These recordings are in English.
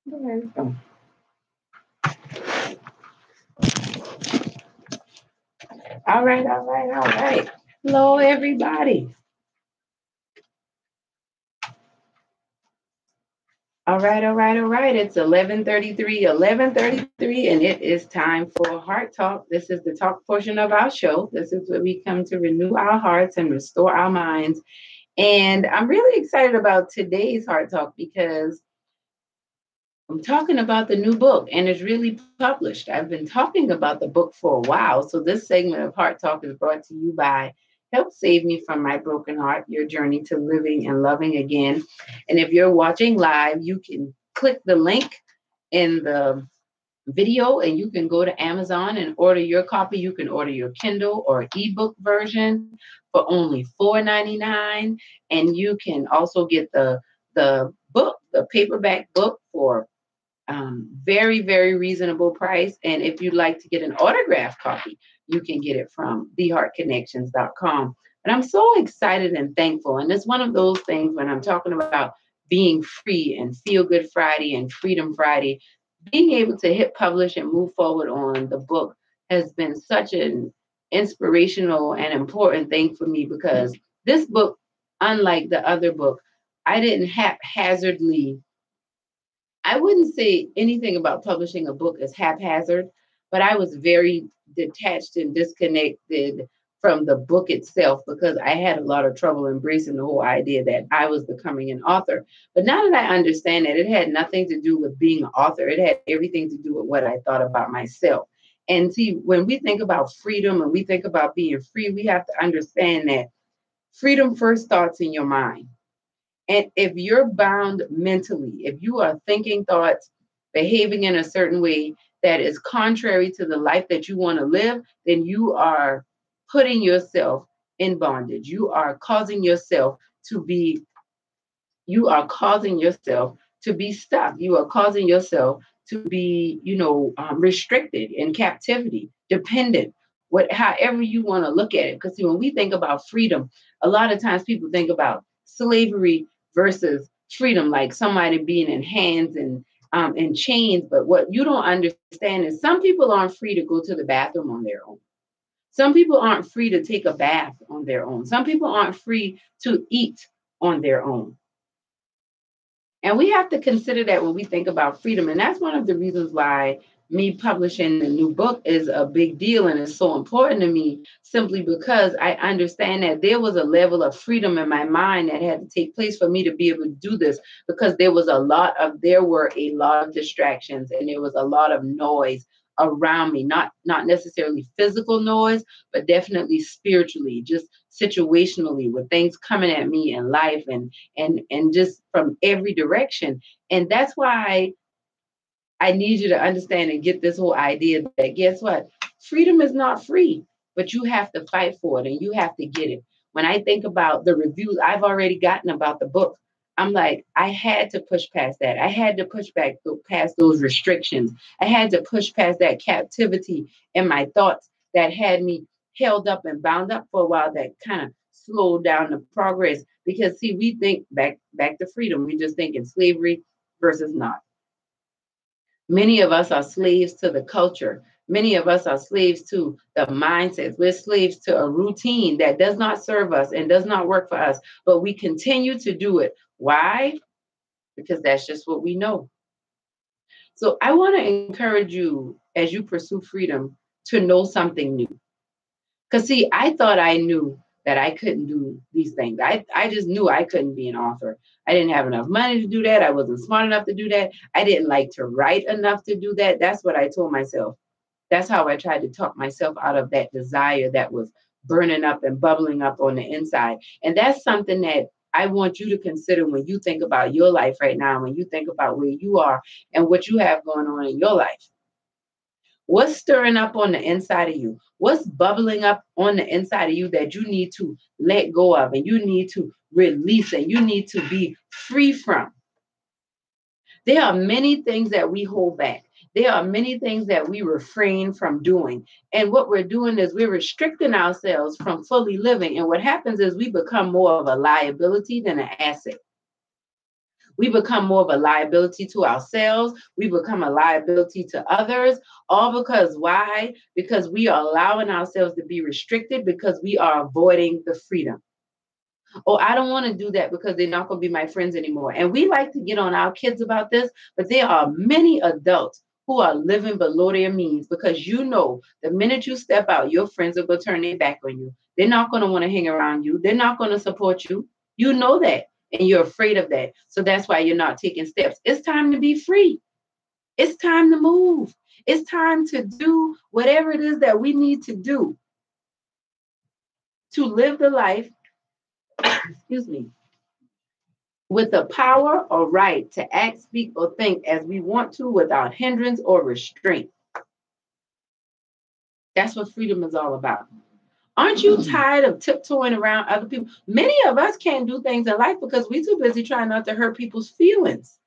There we go. All right, all right, all right. Hello, everybody. All right, all right, all right. It's 11:33, and it is time for Heart Talk. This is the talk portion of our show. This is where we come to renew our hearts and restore our minds. And I'm really excited about today's Heart Talk because I'm talking about the new book and it's really published. I've been talking about the book for a while. So this segment of Heart Talk is brought to you by Help Save Me from My Broken Heart, Your Journey to Living and Loving Again. And if you're watching live, you can click the link in the video and you can go to Amazon and order your copy. You can order your Kindle or ebook version for only $4.99. And you can also get the book, the paperback book for very, very reasonable price. And if you'd like to get an autographed copy, you can get it from theheartconnections.com. And I'm so excited and thankful. And it's one of those things when I'm talking about being free and Feel Good Friday and Freedom Friday, being able to hit publish and move forward on the book has been such an inspirational and important thing for me because this book, unlike the other book, I didn't haphazardly I wouldn't say anything about publishing a book as haphazard, but I was very detached and disconnected from the book itself because I had a lot of trouble embracing the whole idea that I was becoming an author. But now that I understand that it had nothing to do with being an author, it had everything to do with what I thought about myself. And see, when we think about freedom and we think about being free, we have to understand that freedom first starts in your mind. And if you're bound mentally, if you are thinking thoughts, behaving in a certain way that is contrary to the life that you want to live, then you are putting yourself in bondage. You are causing yourself to be stuck. You are causing yourself to be, restricted in captivity, dependent, however you want to look at it. Because when we think about freedom, a lot of times people think about slavery versus freedom, like somebody being in hands and chains. But what you don't understand is some people aren't free to go to the bathroom on their own. Some people aren't free to take a bath on their own. Some people aren't free to eat on their own. And we have to consider that when we think about freedom. And that's one of the reasons why me publishing the new book is a big deal and is so important to me, simply because I understand that there was a level of freedom in my mind that had to take place for me to be able to do this, because there were a lot of distractions and there was a lot of noise around me, not necessarily physical noise, but definitely spiritually, just situationally, with things coming at me in life and just from every direction. And that's why I need you to understand and get this whole idea that, guess what? Freedom is not free, but you have to fight for it and you have to get it. When I think about the reviews I've already gotten about the book, I'm like, I had to push past that. I had to push back past those restrictions. I had to push past that captivity in my thoughts that had me held up and bound up for a while, that kind of slowed down the progress. Because see, we think back to freedom. We just think in slavery versus not. Many of us are slaves to the culture. Many of us are slaves to the mindsets. We're slaves to a routine that does not serve us and does not work for us, but we continue to do it. Why? Because that's just what we know. So I want to encourage you as you pursue freedom to know something new. Because, see, I thought I knew that I couldn't do these things. I just knew I couldn't be an author. I didn't have enough money to do that. I wasn't smart enough to do that. I didn't like to write enough to do that. That's what I told myself. That's how I tried to talk myself out of that desire that was burning up and bubbling up on the inside. And that's something that I want you to consider when you think about your life right now, when you think about where you are and what you have going on in your life. What's stirring up on the inside of you? What's bubbling up on the inside of you that you need to let go of and you need to release and you need to be free from? There are many things that we hold back. There are many things that we refrain from doing. And what we're doing is we're restricting ourselves from fully living. And what happens is we become more of a liability than an asset. We become more of a liability to ourselves. We become a liability to others. All because why? Because we are allowing ourselves to be restricted because we are avoiding the freedom. Oh, I don't want to do that because they're not going to be my friends anymore. And we like to get on our kids about this, but there are many adults who are living below their means because you know the minute you step out, your friends are going to turn their back on you. They're not going to want to hang around you. They're not going to support you. You know that, and you're afraid of that. So that's why you're not taking steps. It's time to be free. It's time to move. It's time to do whatever it is that we need to do to live the life, excuse me, with the power or right to act, speak, or think as we want to without hindrance or restraint. That's what freedom is all about. Aren't you tired of tiptoeing around other people? Many of us can't do things in life because we're too busy trying not to hurt people's feelings.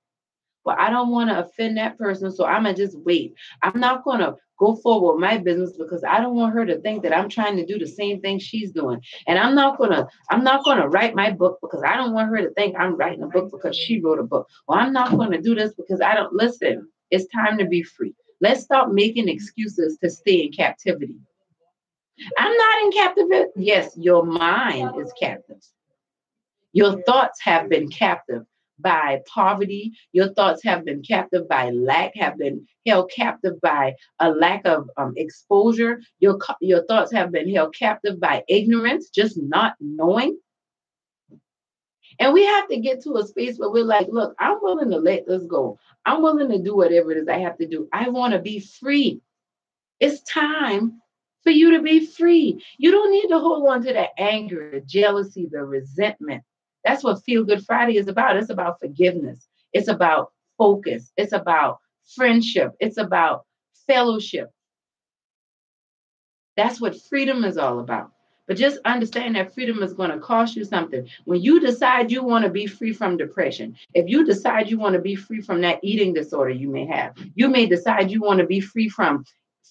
Well, I don't want to offend that person, so I'm going to just wait. I'm not going to go forward with my business because I don't want her to think that I'm trying to do the same thing she's doing. And I'm not going to write my book because I don't want her to think I'm writing a book because she wrote a book. Well, I'm not going to do this because I don't listen. It's time to be free. Let's stop making excuses to stay in captivity. I'm not in captivity. Yes, your mind is captive. Your thoughts have been captive by poverty. Your thoughts have been captive by lack, have been held captive by a lack of exposure. Your thoughts have been held captive by ignorance, just not knowing. And we have to get to a space where we're like, look, I'm willing to let this go. I'm willing to do whatever it is I have to do. I want to be free. It's time for you to be free. You don't need to hold on to that anger, the jealousy, the resentment. That's what Feel Good Friday is about. It's about forgiveness. It's about focus. It's about friendship. It's about fellowship. That's what freedom is all about. But just understand that freedom is going to cost you something. When you decide you want to be free from depression, if you decide you want to be free from that eating disorder you may have, you may decide you want to be free from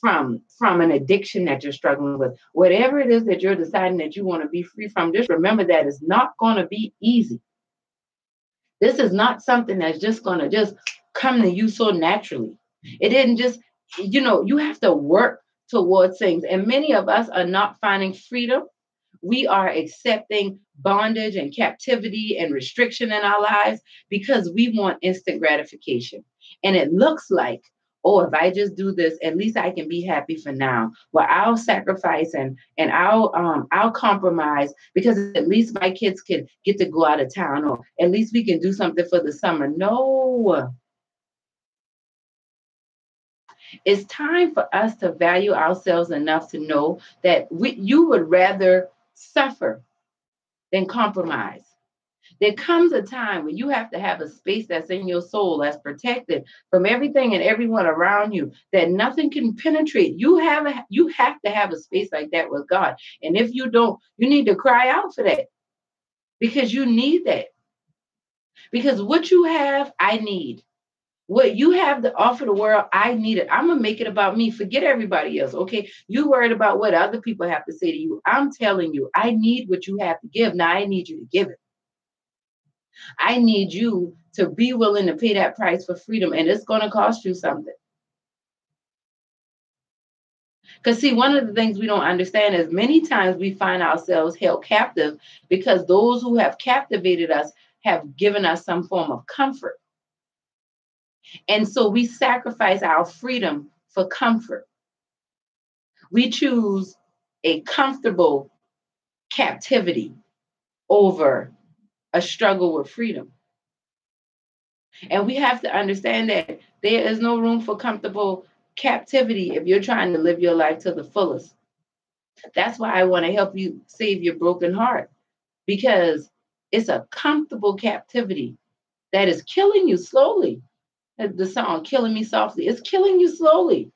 an addiction that you're struggling with. Whatever it is that you're deciding that you want to be free from, just remember that it's not going to be easy. This is not something that's just going to just come to you so naturally. It didn't just, you have to work towards things. And many of us are not finding freedom. We are accepting bondage and captivity and restriction in our lives because we want instant gratification. And it looks like, oh, if I just do this, at least I can be happy for now. Well, I'll sacrifice and I'll compromise because at least my kids can get to go out of town, or at least we can do something for the summer. No, it's time for us to value ourselves enough to know that you would rather suffer than compromise. There comes a time when you have to have a space that's in your soul that's protected from everything and everyone around you, that nothing can penetrate. You have to have a space like that with God. And if you don't, you need to cry out for that because you need that. Because what you have, I need. What you have to offer the world, I need it. I'm going to make it about me. Forget everybody else. Okay. You worried about what other people have to say to you. I'm telling you, I need what you have to give. Now I need you to give it. I need you to be willing to pay that price for freedom, and it's going to cost you something. Because, see, one of the things we don't understand is many times we find ourselves held captive because those who have captivated us have given us some form of comfort. And so we sacrifice our freedom for comfort. We choose a comfortable captivity over a struggle with freedom. And we have to understand that there is no room for comfortable captivity if you're trying to live your life to the fullest. That's why I want to help you save your broken heart, because it's a comfortable captivity that is killing you slowly. The song "Killing Me Softly" is killing you slowly.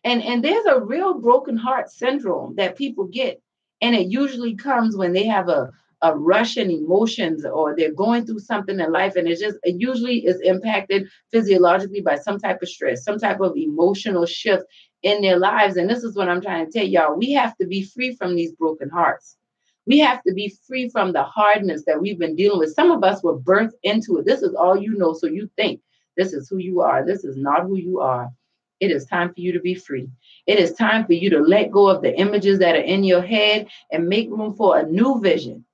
And there's a real broken heart syndrome that people get. And it usually comes when they have a rush in emotions, or they're going through something in life. And it usually is impacted physiologically by some type of stress, some type of emotional shift in their lives. And this is what I'm trying to tell y'all. We have to be free from these broken hearts. We have to be free from the hardness that we've been dealing with. Some of us were birthed into it. This is all you know, so you think this is who you are. This is not who you are. It is time for you to be free. It is time for you to let go of the images that are in your head and make room for a new vision,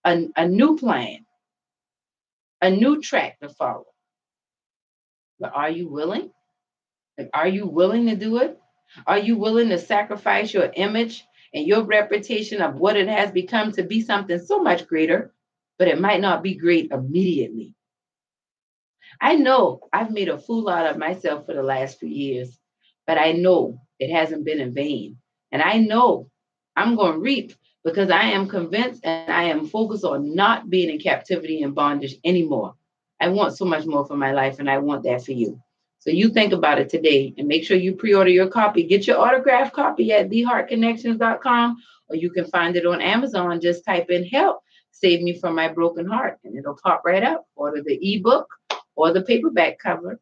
a new plan, a new track to follow. But are you willing? Like, are you willing to do it? Are you willing to sacrifice your image and your reputation of what it has become to be something so much greater, but it might not be great immediately? I know I've made a fool out of myself for the last few years, but I know it hasn't been in vain. And I know I'm going to reap because I am convinced and I am focused on not being in captivity and bondage anymore. I want so much more for my life, and I want that for you. So you think about it today and make sure you pre-order your copy. Get your autographed copy at theheartconnections.com, or you can find it on Amazon. Just type in help, save me from my broken heart, and it'll pop right up. Order the ebook or the paperback cover.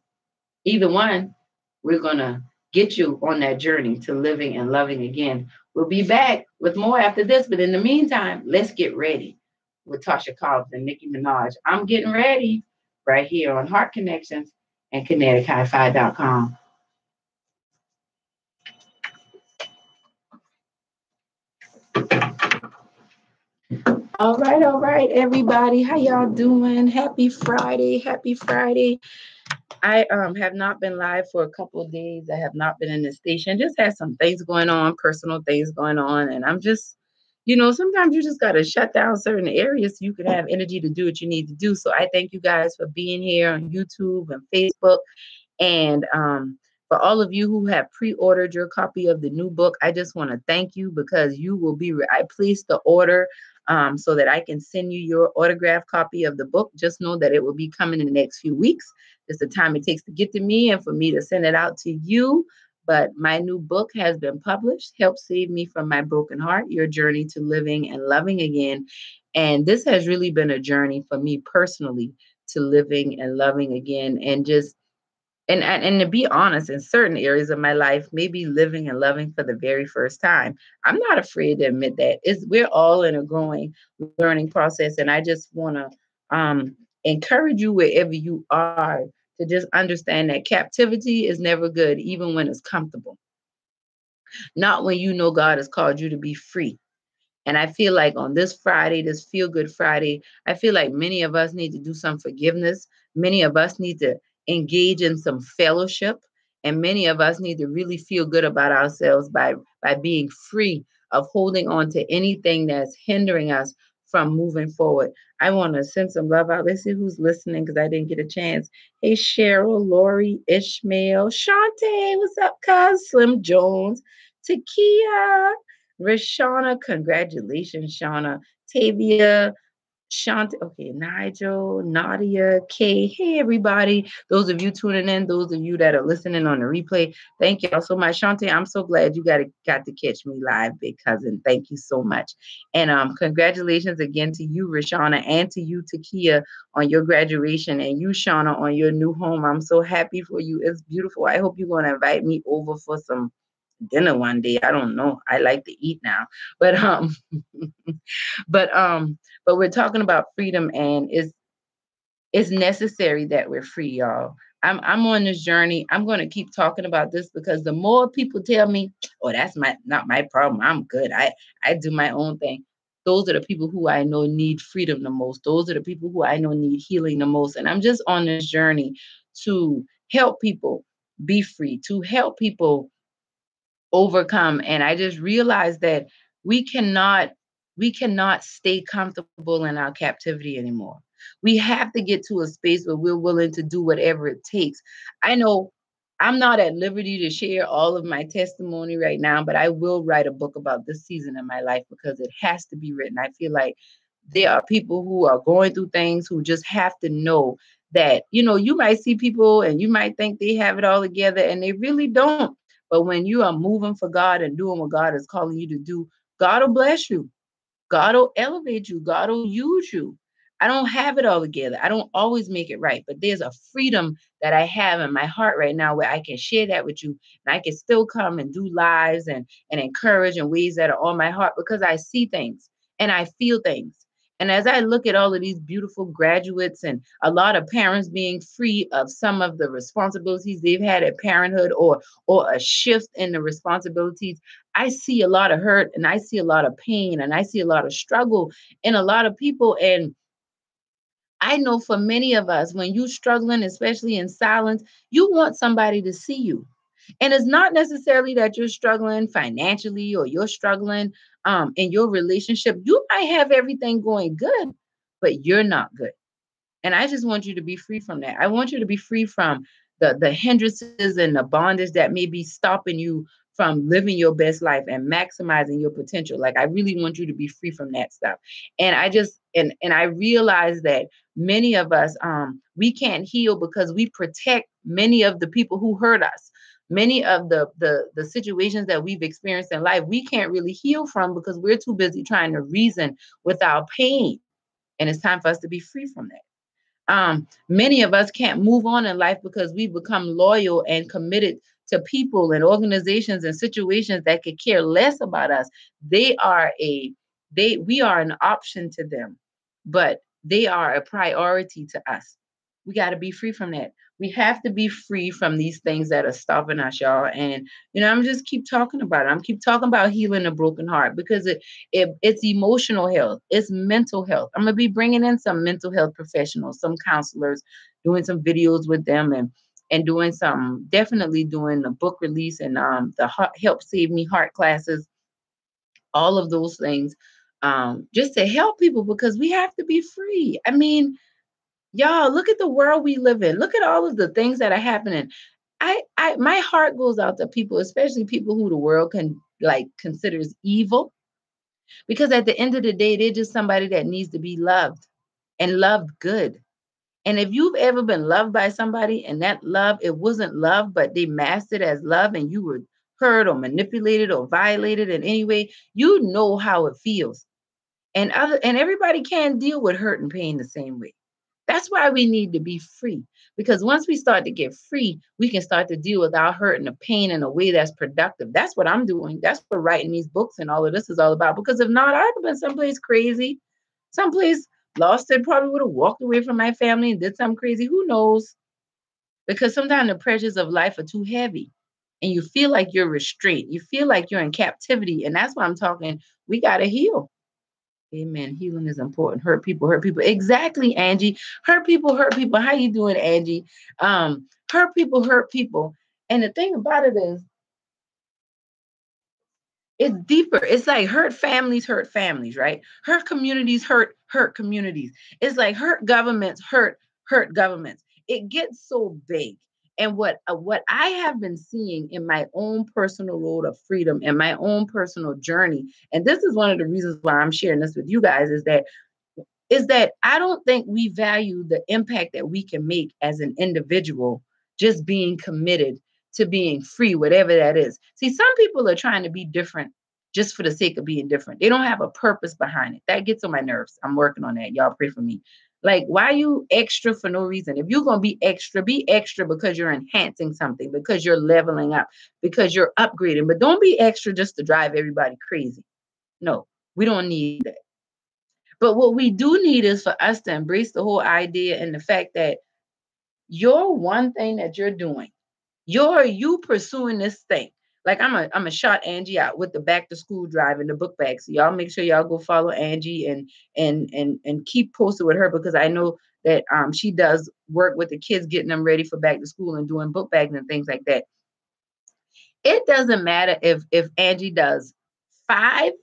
Either one, we're going to get you on that journey to living and loving again. We'll be back with more after this, but in the meantime, let's get ready with Tasha Cobbs and Nicki Minaj. I'm getting ready right here on Heart Connections and KineticHiFi.com. All right, everybody. How y'all doing? Happy Friday. Happy Friday. I have not been live for a couple of days. I have not been in the station. Just had some things going on, personal things going on. And I'm just, sometimes you just got to shut down certain areas so you can have energy to do what you need to do. So I thank you guys for being here on YouTube and Facebook. And for all of you who have pre-ordered your copy of the new book, I just want to thank you because you will be, I placed the order so that I can send you your autographed copy of the book. Just know that it will be coming in the next few weeks. It's the time it takes to get to me and for me to send it out to you. But my new book has been published, Help Save Me from My Broken Heart, Your Journey to Living and Loving Again. And this has really been a journey for me personally to living and loving again, and just and to be honest, in certain areas of my life, maybe living and loving for the very first time. I'm not afraid to admit that. We're all in a growing learning process, and I just want to encourage you wherever you are to just understand that captivity is never good, even when it's comfortable. Not when you know God has called you to be free. And I feel like on this Friday, this Feel Good Friday, I feel like many of us need to do some forgiveness. Many of us need to engage in some fellowship. And many of us need to really feel good about ourselves by being free of holding on to anything that's hindering us from moving forward. I want to send some love out. Let's see who's listening because I didn't get a chance. Hey, Cheryl, Lori, Ishmael, Shantae, what's up, cuz? Slim Jones, Takia, Rashana, congratulations, Shauna. Tavia, Shant, okay, Nigel, Nadia, Kay. Hey, everybody. Those of you tuning in, those of you that are listening on the replay, thank y'all so much. Shantae, I'm so glad you got to catch me live, big cousin. Thank you so much. And congratulations again to you, Rashana, and to you, Takia, on your graduation, and you, Shauna, on your new home. I'm so happy for you. It's beautiful. I hope you're going to invite me over for some dinner one day. I don't know. I like to eat now. But but but we're talking about freedom, and it's necessary that we're free, y'all. I'm on this journey. I'm going to keep talking about this because the more people tell me, "Oh, that's not my problem. I'm good. I do my own thing." Those are the people who I know need freedom the most. Those are the people who I know need healing the most. And I'm just on this journey to help people be free, to help people overcome. And I just realized that we cannot we cannot stay comfortable in our captivity anymore. We have to get to a space where we're willing to do whatever it takes. I know I'm not at liberty to share all of my testimony right now, but I will write a book about this season in my life because it has to be written. I feel like there are people who are going through things who just have to know that, you might see people and you might think they have it all together and they really don't. But when you are moving for God and doing what God is calling you to do, God will bless you. God will elevate you. God will use you. I don't have it all together. I don't always make it right, but there's a freedom that I have in my heart right now where I can share that with you. And I can still come and do lives and encourage in ways that are on my heart because I see things. and I feel things. And as I look at all of these beautiful graduates and a lot of parents being free of some of the responsibilities they've had at parenthood, or a shift in the responsibilities, I see a lot of hurt, and I see a lot of pain, and I see a lot of struggle in a lot of people. And I know for many of us, when you're struggling, especially in silence, you want somebody to see you. And it's not necessarily that you're struggling financially or you're struggling in your relationship. You might have everything going good, but you're not good. And I just want you to be free from that. I want you to be free from the hindrances and the bondage that may be stopping you from living your best life and maximizing your potential. Like, I really want you to be free from that stuff. And I just and I realize that many of us we can't heal because we protect many of the people who hurt us. Many of the situations that we've experienced in life, we can't really heal from because we're too busy trying to reason with our pain. And it's time for us to be free from that. Many of us can't move on in life because we've become loyal and committed to people and organizations and situations that could care less about us. They are a we are an option to them, but they are a priority to us. We got to be free from that. We have to be free from these things that are stopping us, y'all. And I'm just keep talking about it. I'm keep talking about healing a broken heart because it's emotional health, it's mental health. I'm gonna be bringing in some mental health professionals, some counselors, doing some videos with them, and doing some, definitely doing a book release and the help save me heart classes, all of those things, just to help people because we have to be free. I mean, y'all, look at the world we live in. Look at all of the things that are happening. My heart goes out to people, especially people who the world can like considers evil, because at the end of the day, they're just somebody that needs to be loved and loved good. And if you've ever been loved by somebody and that love, it wasn't love, but they masked it as love and you were hurt or manipulated or violated in any way, you know how it feels. And everybody can't deal with hurt and pain the same way. That's why we need to be free. Because once we start to get free, we can start to deal with our hurt and the pain in a way that's productive. That's what I'm doing. That's what writing these books and all of this is all about. Because if not, I'd have been someplace crazy, someplace lost it, probably would have walked away from my family and did something crazy. Who knows? Because sometimes the pressures of life are too heavy and you feel like you're restrained. You feel like you're in captivity. And that's why I'm talking. We got to heal. Amen. Healing is important. Hurt people, hurt people. Exactly, Angie. Hurt people, hurt people. How you doing, Angie? Hurt people, hurt people. And the thing about it is, it's deeper. It's like hurt families, right? Hurt communities, hurt communities. It's like hurt governments. It gets so big. And what I have been seeing in my own personal road of freedom and my own personal journey, and this is one of the reasons why I'm sharing this with you guys, is that I don't think we value the impact that we can make as an individual, just being committed to being free, whatever that is. See, some people are trying to be different just for the sake of being different. They don't have a purpose behind it. That gets on my nerves. I'm working on that. Y'all pray for me. Like, why are you extra for no reason? If you're going to be extra because you're enhancing something, because you're leveling up, because you're upgrading. But don't be extra just to drive everybody crazy. No, we don't need that. But what we do need is for us to embrace the whole idea and the fact that your one thing that you're doing, you pursuing this thing. Like I'm a shot Angie out with the back to school drive and the book bag. So y'all make sure y'all go follow Angie and keep posted with her because I know that she does work with the kids, getting them ready for back to school and doing book bags and things like that. It doesn't matter if Angie does 5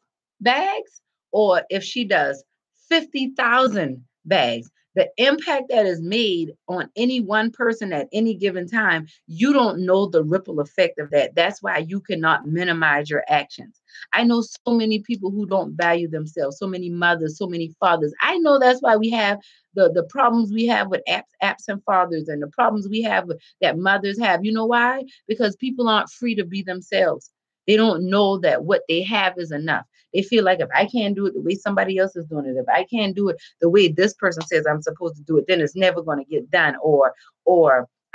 bags or if she does 50,000 bags. The impact that is made on any one person at any given time, you don't know the ripple effect of that. That's why you cannot minimize your actions. I know so many people who don't value themselves, so many mothers, so many fathers. I know that's why we have the problems we have with absent fathers and the problems we have that mothers have. You know why? Because people aren't free to be themselves. They don't know that what they have is enough. They feel like if I can't do it the way somebody else is doing it, if I can't do it the way this person says I'm supposed to do it, then it's never going to get done. Or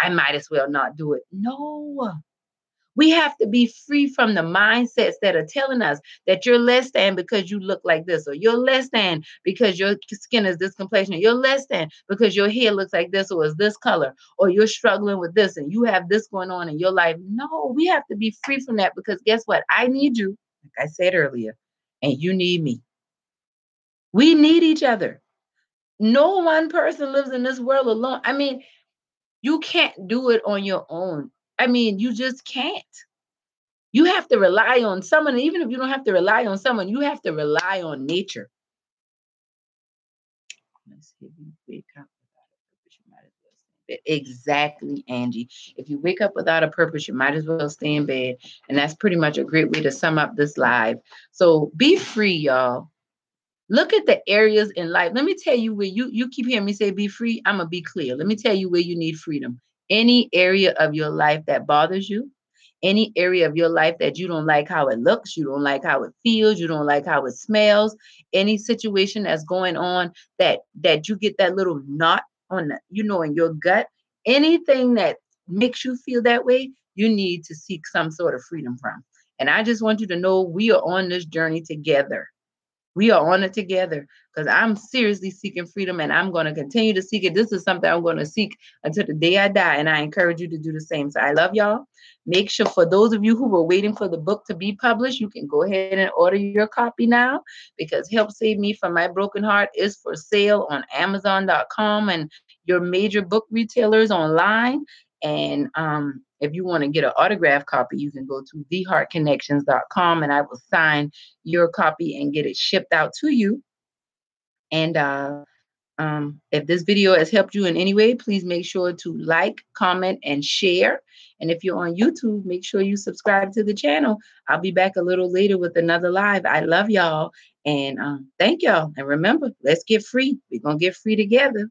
I might as well not do it. No, We have to be free from the mindsets that are telling us that you're less than because you look like this, or you're less than because your skin is this complexion, or you're less than because your hair looks like this or is this color, or you're struggling with this and you have this going on in your life. No, we have to be free from that, because guess what? I need you, like I said earlier, and you need me. We need each other. No one person lives in this world alone. I mean, you can't do it on your own. I mean, you just can't. You have to rely on someone. And even if you don't have to rely on someone, you have to rely on nature. Let's see, if you wake up without a purpose, you might as well stay in bed. Exactly, Angie. If you wake up without a purpose, you might as well stay in bed. And that's pretty much a great way to sum up this live. So be free, y'all. Look at the areas in life. Let me tell you where you keep hearing me say be free. I'm going to be clear. Let me tell you where you need freedom. Any area of your life that bothers you, any area of your life that you don't like how it looks, you don't like how it feels, you don't like how it smells, any situation that's going on that you get that little knot on the, in your gut, anything that makes you feel that way, you need to seek some sort of freedom from. And I just want you to know we are on this journey together. We are on it together, because I'm seriously seeking freedom, and I'm going to continue to seek it. This is something I'm going to seek until the day I die. And I encourage you to do the same. So I love y'all. Make sure, for those of you who were waiting for the book to be published, you can go ahead and order your copy now, because Help Save Me from My Broken Heart is for sale on Amazon.com and your major book retailers online. And if you want to get an autographed copy, you can go to theheartconnections.com, and I will sign your copy and get it shipped out to you. And if this video has helped you in any way, please make sure to like, comment, and share. And if you're on YouTube, make sure you subscribe to the channel. I'll be back a little later with another live. I love y'all. And thank y'all. And remember, let's get free. We're going to get free together.